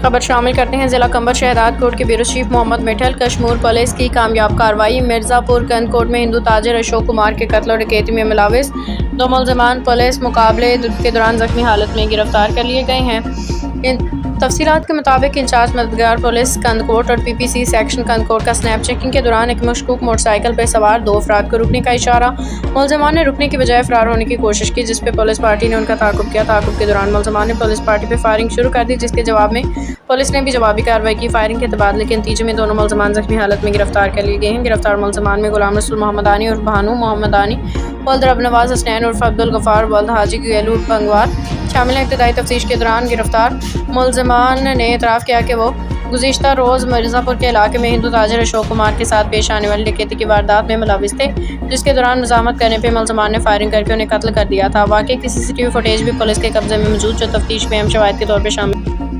खबर शामिल करते हैं जिला कंबर शहदाद कोर्ट के bureau chief Mohammad Mithal. Kashmir police की कामयाब कार्रवाई। मिर्ज़ापुर कंदकोट में हिंदू ताजिर अशोक कुमार के कत्ल और डकैती में मुलविस 2 मुलजमान पुलिस मुकाबले के दौरान जख्मी हालत में गिरफ्तार कर लिए गए हैं। इन तफसीलात के मुताबिक इंचार्ज मददगार पुलिस कंदकोट और PPC सेक्शन कंदकोट का स्नैप चेकिंग के दौरान एक मशकूक मोटरसाइकिल पर सवार 2 अफराद को रुकने का इशारा। मुलजमान ने रुकने की बजाय फरार होने की कोशिश की, जिस पर पुलिस पार्टी ने उनका ताक़ुब किया। ताक़ुब के दौरान मुलजमान ने पुलिस पार्टी पर फायरिंग शुरू कर दी, जिसके जवाब में पुलिस ने भी जवाबी कार्रवाई की। फायरिंग के तबादले के नतीजे में दोनों मुलजमान जख्मी हालत में गिरफ्तार कर लिए गए हैं। गिरफ्तार मुलजमान में गुलाम रसूल मोहम्मदानी और भानु मोहम्मदानी वल्द रबनवाज हसनैन उर्फ अब्दुल गफ़ार वल्द हाजी गेलू पंगवार शामिल हैं। इब्तदाई तफ्तीश के दौरान गिरफ्तार मुलजमान ने एतराफ़ किया कि वो गुज़िश्ता रोज़ मिर्ज़ापुर के इलाके में हिंदू ताजिर अशोक कुमार के साथ पेश आने वाली डकैती की वारदात में मुलविस थे, जिसके दौरान मज़ाहमत करने पर मुलजमान ने फायरिंग करके उन्हें कत्ल कर दिया था। वाक़े की CCTV फुटेज भी पुलिस के कब्जे में मौजूद, जो तफ्तीश में अहम शवाहिद के तौर पर शामिल